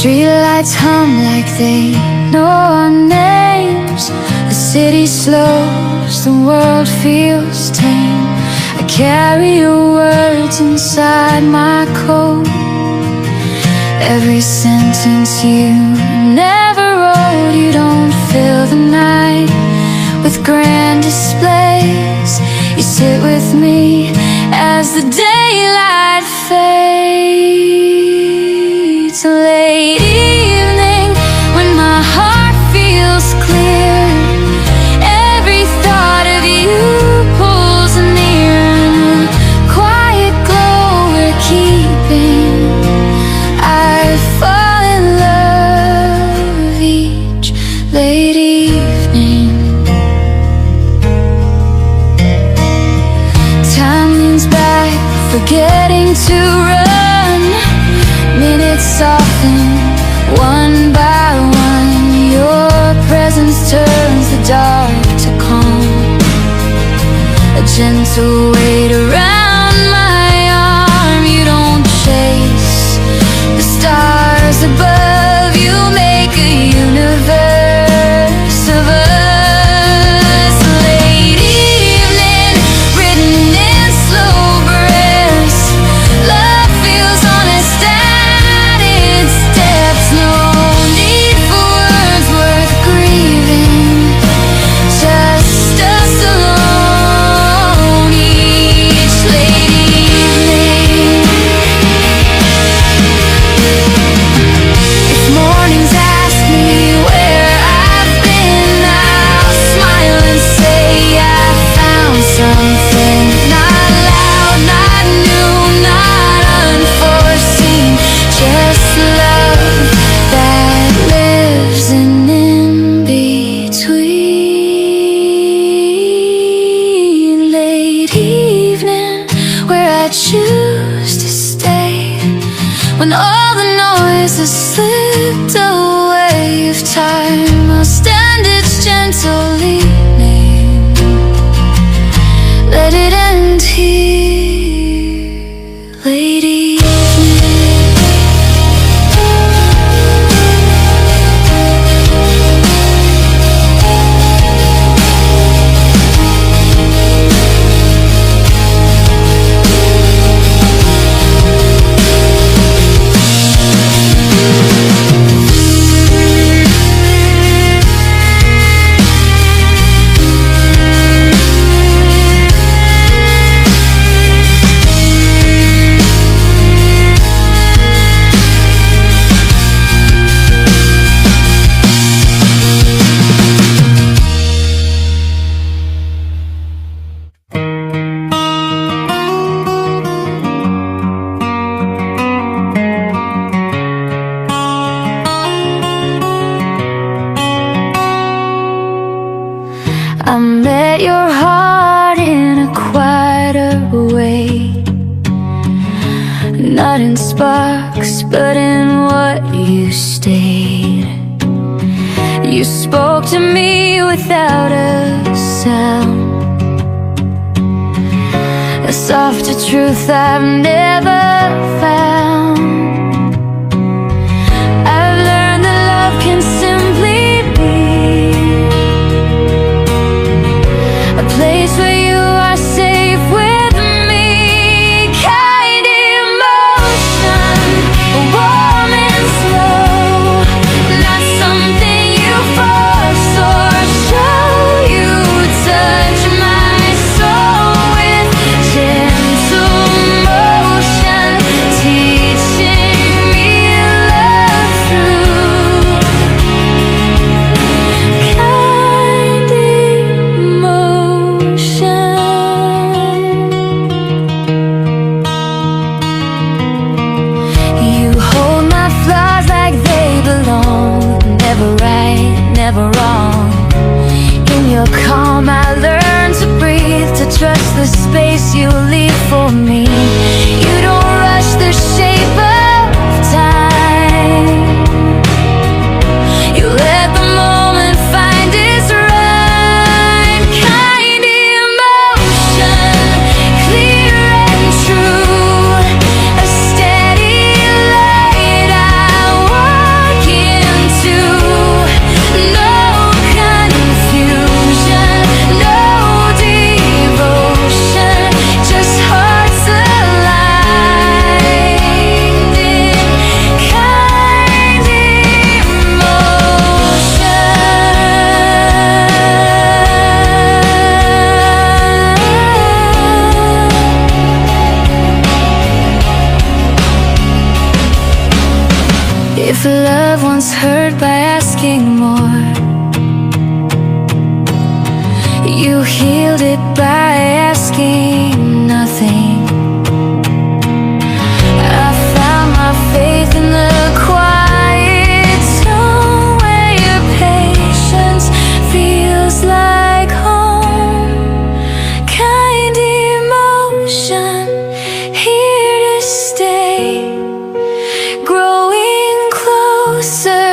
Streetlights hum like they know our names. The city slows, the world feels tame. I carry your words inside my coat. Every sentence you never wrote. You don't fill the night with grand displays. You sit with me as the daylight fades. Late evening, when my heart feels clear, every thought of you pulls near. In the quiet glow we're keeping, I fall in love each late evening. Time leans back, forgetting to run. Minutes soften, one by one. Your presence turns the dark to calm. A gentle weight around my arm. You don't chase the stars above. You make a universe of us. Late evening, written in slow breaths. Love feels honest at its depths. No need for words worth grieving. Just us alone each late evening. If mornings ask me where I've been, I'll smile and say I found something. Not loud, not new, not unforeseen. Just love that lives in between. Late evening, where I choose to stay. When all the noise has slipped away. If time will stand its gentle leaning, let it end here. Late evening. I met your heart in a quieter way. Not in sparks, but in what you stayed. You spoke to me without a sound, a softer truth I've never found. I've learned that love can simply be a place where you are safe with me. Kind emotion, warm and slow. Not something you force or show. You touch my soul with gentle motion, teaching me love through If love once hurt by asking more, you healed it by asking nothing. I found my faith in the quiet tone, where your patience feels like home. Kind emotion, here to stay, growing closer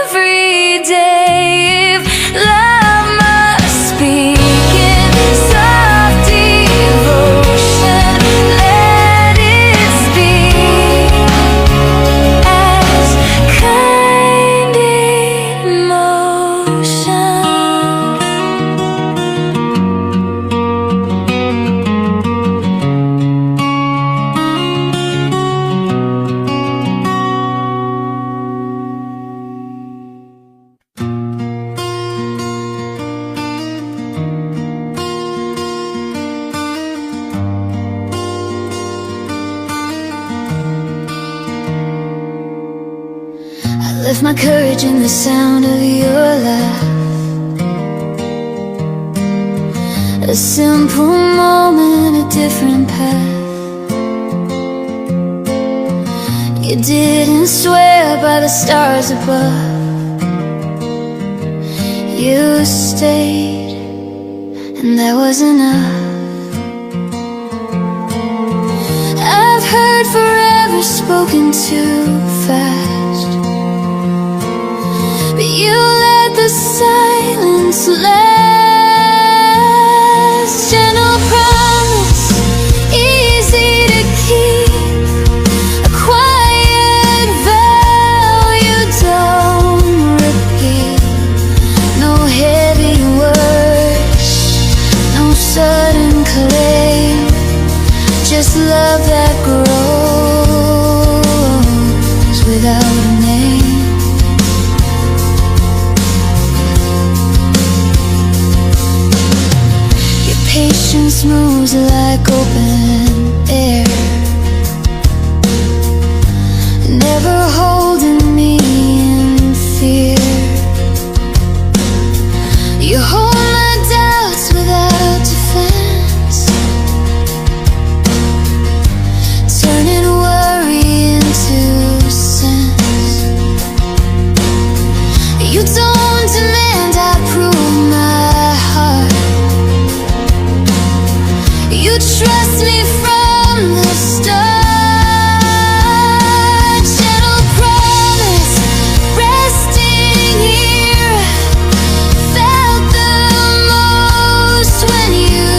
every day. If love must speak in soft devotion, let it speak as kind emotion. I left my courage in the sound of your laugh, a simple moment, a different path. You didn't swear by the stars above, you stayed, and that was enough. I've heard forever spoken too fast, but you let the silence last. Gentle promise, easy to keep, a quiet vow you don't repeat. No heavy words, no sudden claim, just love that grows without a name. Patience moves like open air, never holding me in fear. You hold my doubts without defense, turning worry into sense. You don't demand I prove my heart, you trust me from the start. Gentle promise, resting here, felt the most when you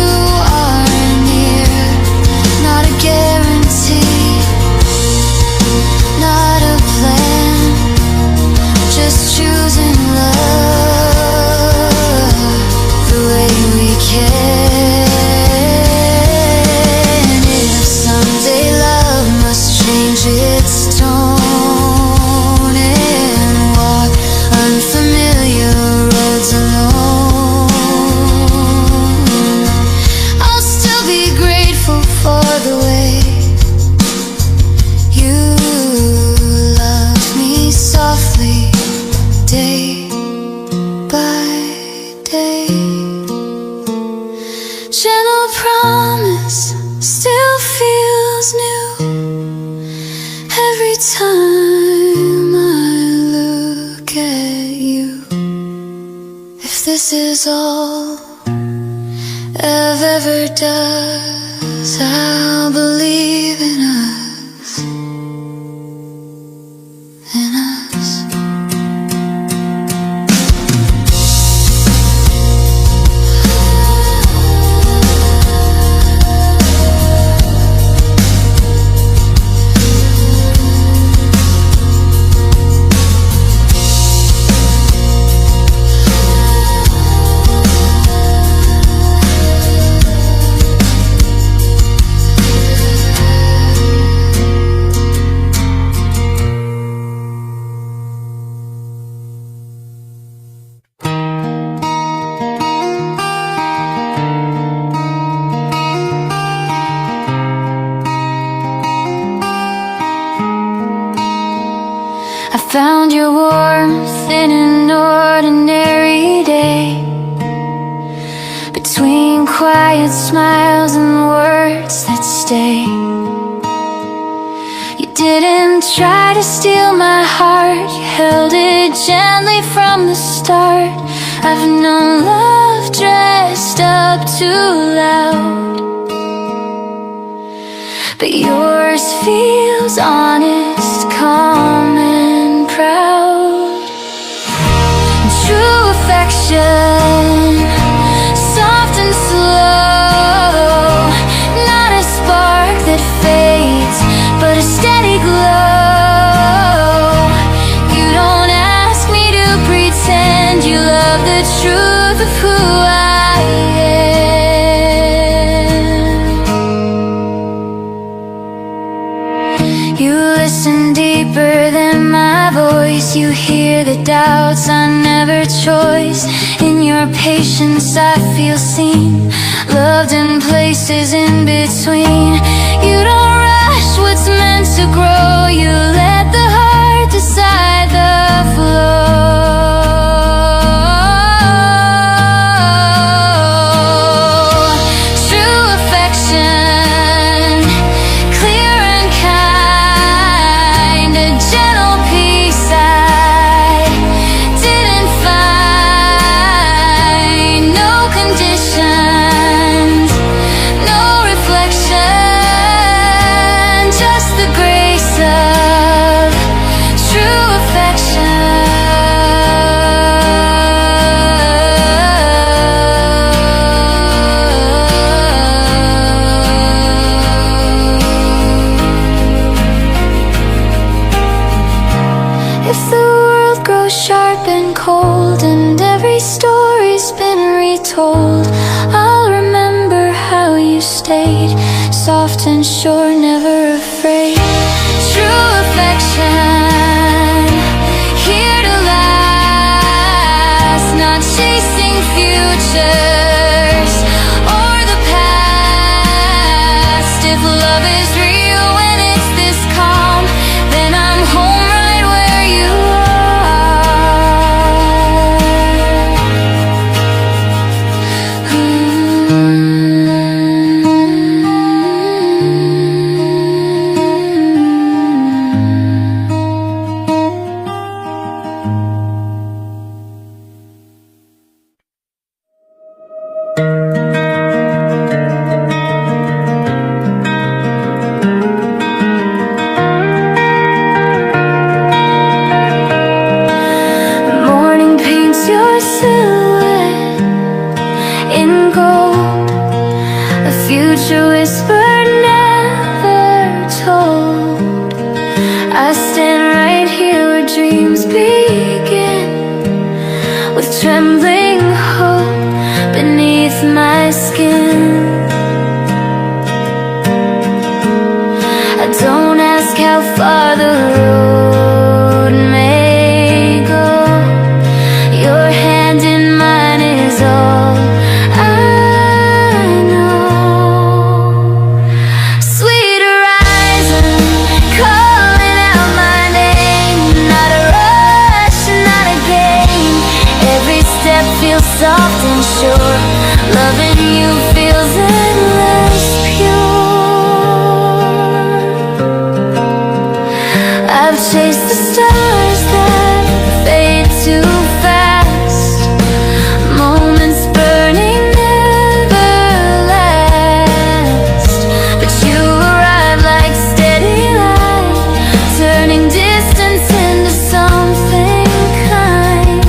are near. Not a guarantee, not a plan, just choosing love the way we can. Its tone and walk unfamiliar roads alone. I'll still be grateful for the way you love me softly, day by day. Gentle promise still feels new every time I look at you. If this is all I've ever does, I'll believe in us, in us. Found your warmth in an ordinary day, between quiet smiles and words that stay. You didn't try to steal my heart, you held it gently from the start. I've known love dressed up too loud, but yours feels honest, calm and proud. True affection, soft and slow, not a spark that fades, but a steady glow. You don't ask me to pretend you love the truth of who I am. You listen deeper than my voice, you hear the doubts I never chose. In your patience I feel seen, loved in places in between. You don't rush what's meant to grow, you let the heart decide the flow. True affection, clear and kind, a gentle peace I didn't find. No conditions, no reflection, just the grace of true affection. If the world grows sharp and cold and every story's been retold, I'll remember how you stayed, soft and sure, never afraid. True affection, here to last, not chasing futures or the past. If love is real when it's this calm, then I'm home right where you morning paints your silhouette in gold, a future whispered, never told. I stand right here where dreams begin, with trembling hope beneath my skin. I don't ask how far the road may go, your hand in mine is all I know. Sweet horizon, calling out my name, not a rush, not a game. Every step feels soft and sure, loving you feels endless pure. I've chased the stars that fade too fast, moments burning never last. But you arrive like steady light, turning distance into something kind.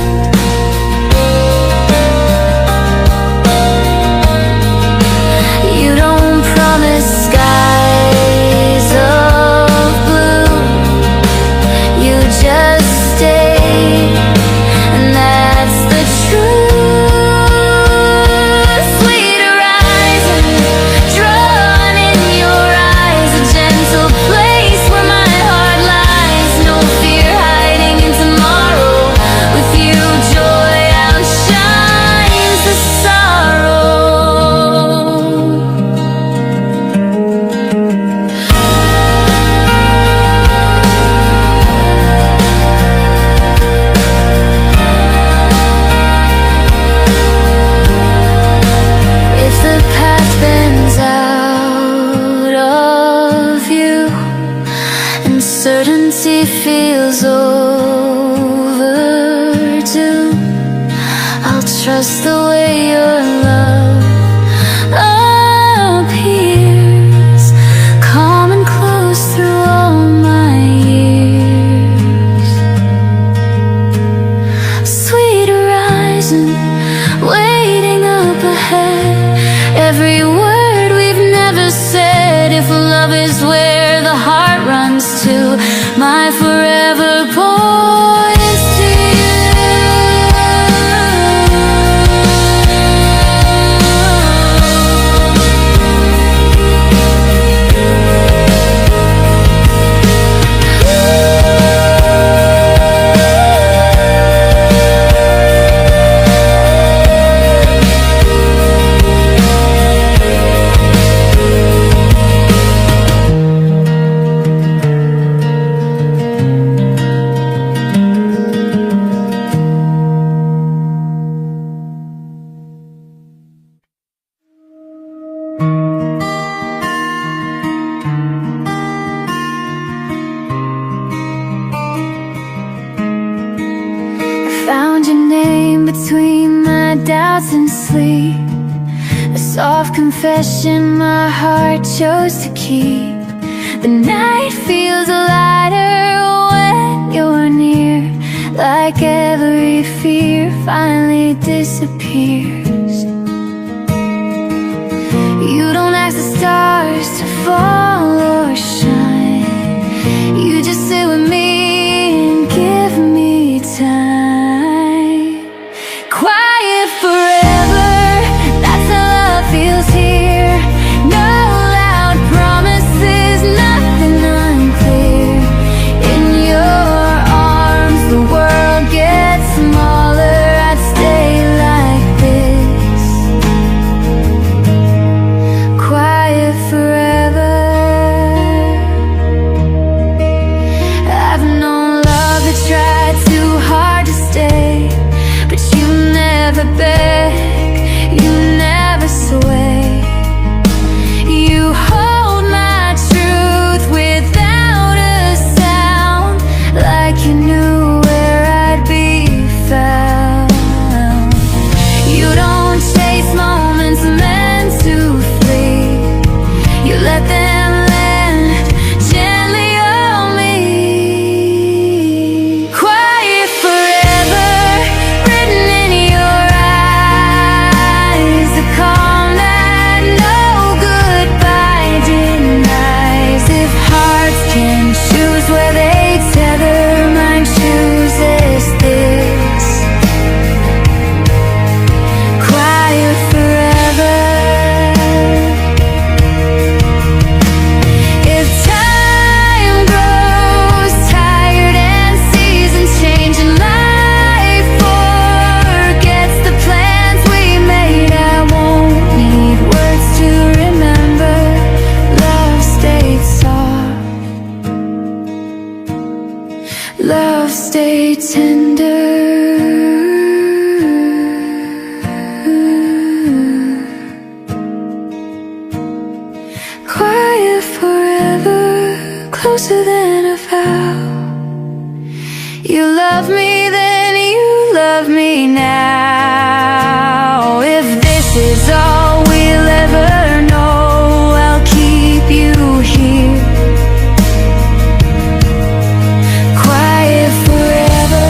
Certainty feels overdue. I'll trust the way your love appears, calm and close through all my years. Sweet horizon waiting up ahead, every word we've never said. If love is where the heart runs to, my forever points to found your name between my doubts and sleep, a soft confession my heart chose to keep. The night feels lighter when you're near, like every fear finally disappears. You don't ask the stars to fall or shine, you just sit with me and give me time. Quiet forever, that's how love feels here. No loud promises, nothing unclear. In your arms the world gets smaller, I'd stay like this. Quiet forever. I've known love that tried too hard to stay, but you never beg, you never sway. You hold my truth without a sound, like you knew where I'd be found. You don't chase moments meant to flee, you let them land gently on me. Quiet forever, written in your eyes, the calm that no goodbye denies. If hearts can choose where they tether, mine chooses this. Quiet forever. If time grows tired and seasons change and life forgets the plans we made, I won't need words to remember. Love stayed soft, love stayed tender. Quiet forever, closer than a vow. You love me then, you love me now. If this is all we'll ever know, I'll keep you here. Quiet forever.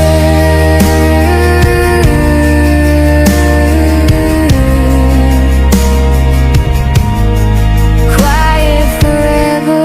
Quiet forever.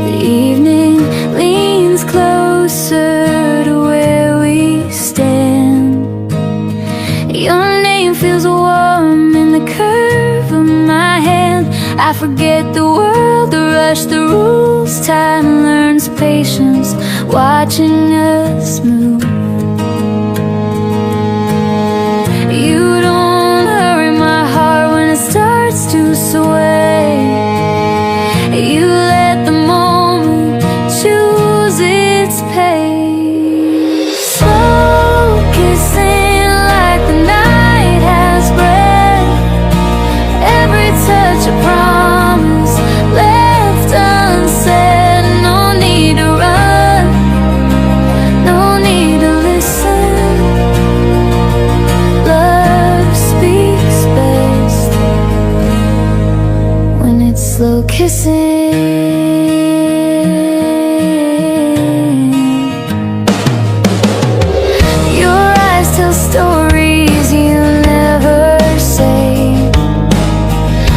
The evening leans closer to where we stand. Your name feels warm in the curve of my hand. I forget the world, the rush, the rules. Time learns patience, watching us move. You don't hurry my heart when it starts to sway. You let the moment Your eyes tell stories you never say,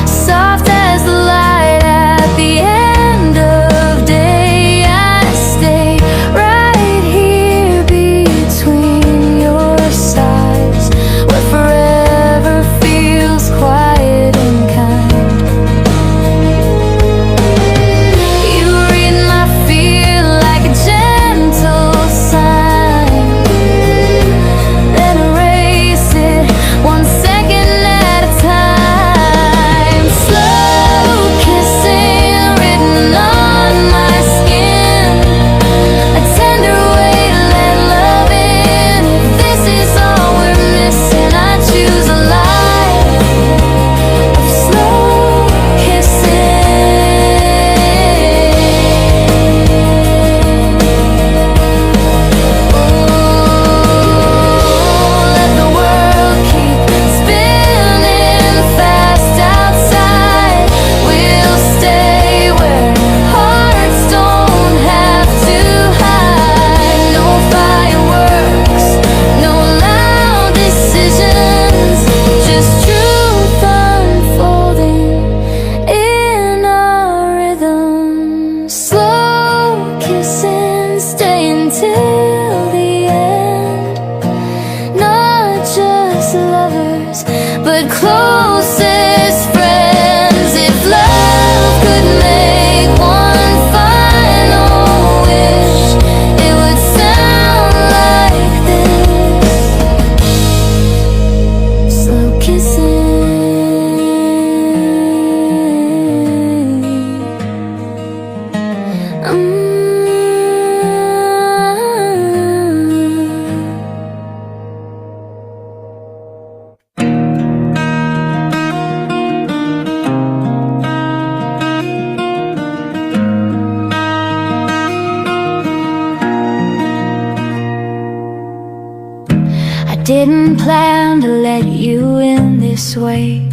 soft as the light at the end of day. I stay right here between your sides, where forever feels quiet and kind. You read my fear like a gentle sign, then erase it 1 second at a time. Slow kissing written on my skin, a tender way to let love in. If this is all we're missing, I choose a life of slow kissing. Let the world keep spinning fast outside. We'll stay where hearts don't have to hide. No fireworks, no loud decisions, just truth unfolding in our rhythm. Slow kissing, staying till the end. Not just lovers, but closest friends. If love could make one final wish, it would sound like this. Slow kissing. I didn't plan to let you in this way.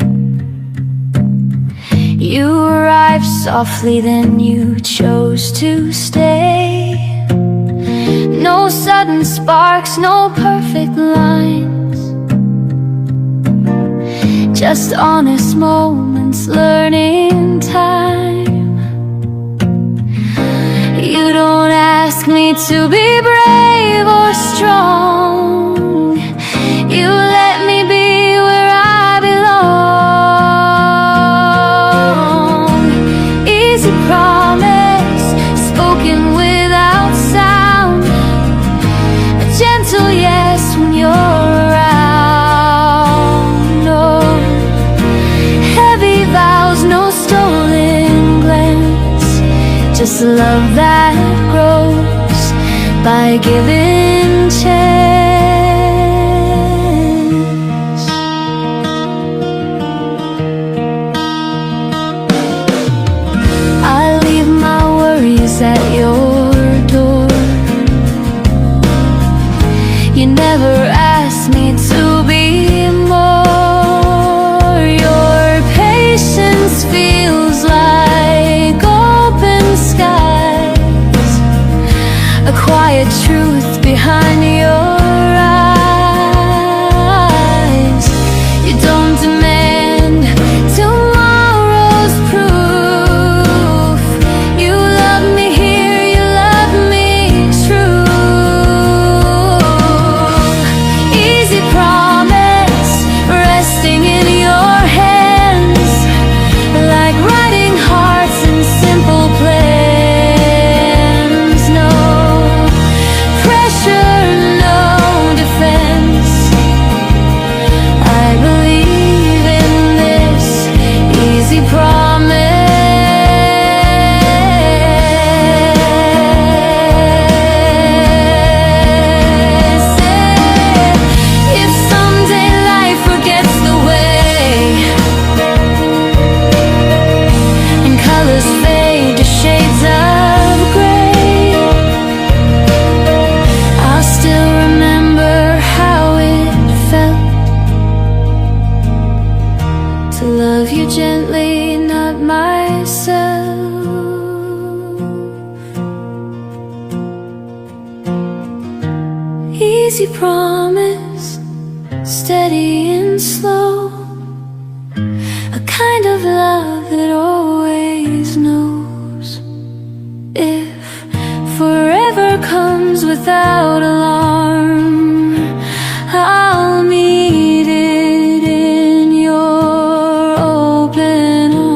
You arrived softly, then you chose to stay. No sudden sparks, no perfect lines, just honest moments, learning time. You don't ask me to be brave or strong, you let me be where I belong. Easy promise, spoken without sound, a gentle yes when you're around. No heavy vows, no stolen glance, just love that grows by giving chance. I leave my worries at your door. You never asked me to be more. Your patience feels like open skies, a quiet truth behind your eyes. You don't demand tomorrow's proof. You love me here, you love me true. Easy promise, resting in your hands, like writing hearts in simple plans. No pressure, easy promise, steady and slow, a kind of love that always knows. If forever comes without alarm, I'll meet it in your open arms.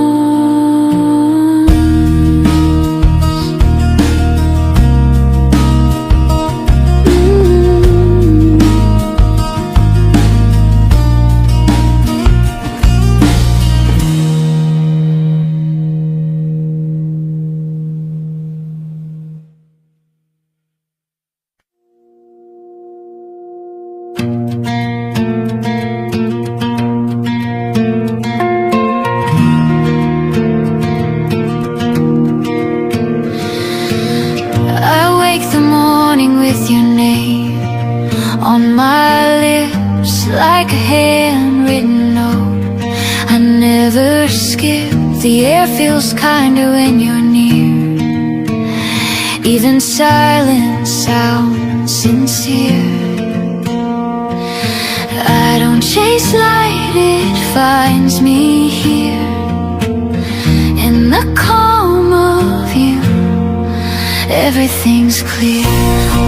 I wake the morning with your name on my lips, like a handwritten note. I never skip, the air feels kinder when you're near. Even silence sounds sincere. I don't chase light, it finds me here, in the calm of you. Everything's clear.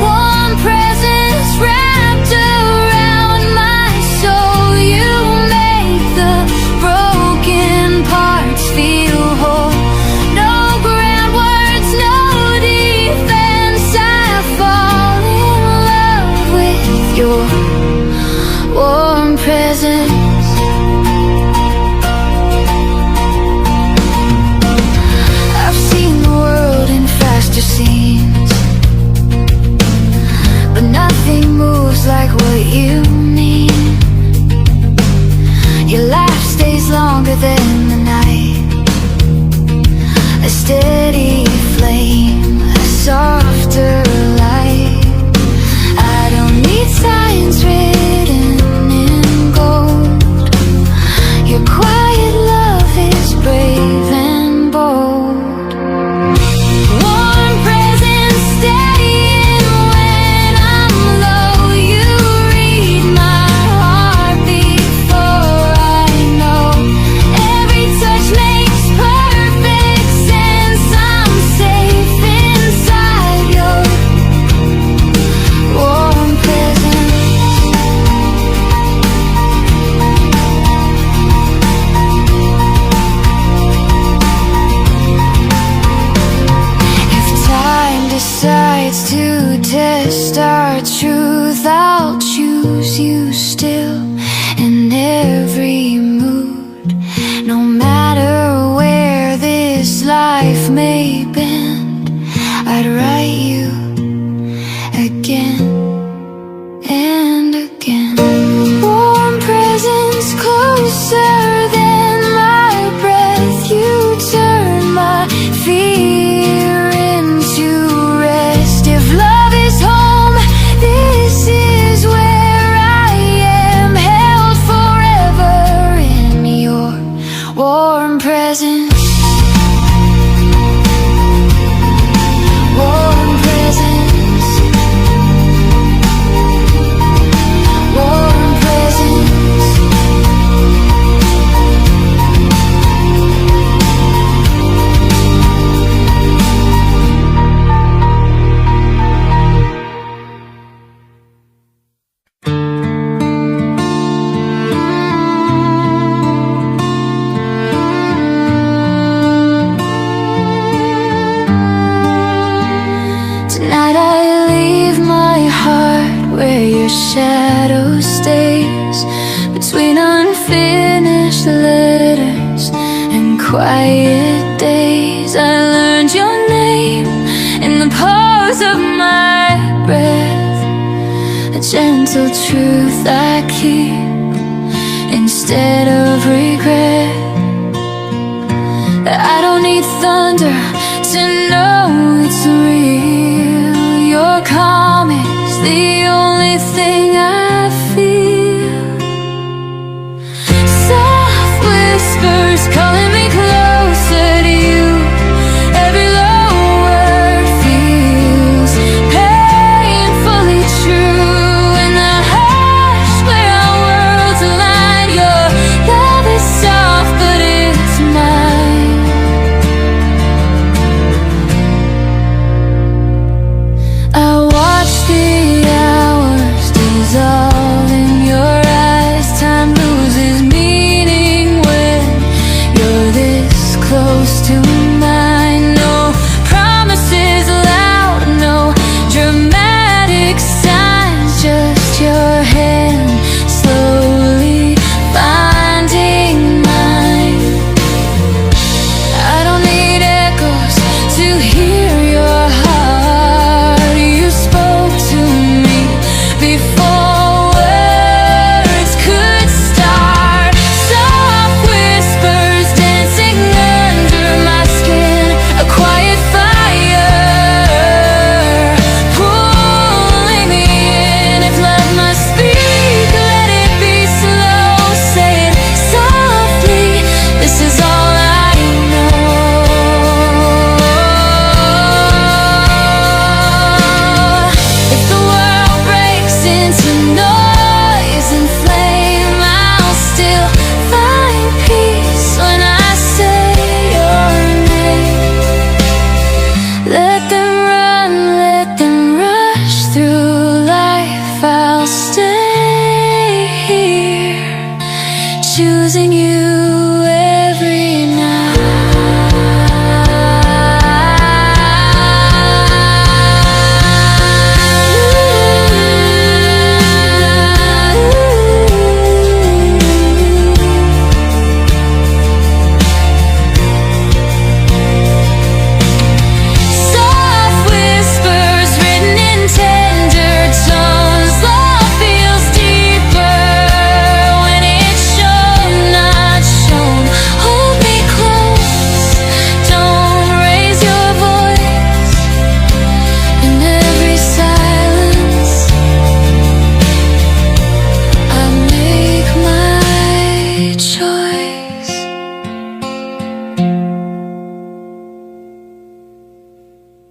Warm presence wrapped around my soul. You make the broken parts feel whole. No grand words, no defense. I fall in love with your warm presence. I've seen the world in faster scenes, but nothing moves like what you mean. Your laugh stays longer than the night, a steady flame, a softer light. I don't need signs written in gold. Your quiet love is brave and bold. Warm presence staying when I'm low. You read my heart before I know. Every touch makes perfect sense. I'm safe inside your warm presence. If time decides to test our truth, I'll choose you still in every mood. No matter where this life may bend, I'd write you again and again. Warm presence closer than my breath. You turn my fear into rest. If love is home, this is where I am, held forever in your warm presence. Warm presence. Warm presence. Tonight I leave my heart where your shadow stays, between unfinished letters and quiet days. I learned your name in the pause of my breath, a gentle truth I keep instead of regret. I don't need thunder to know it's real. Your calm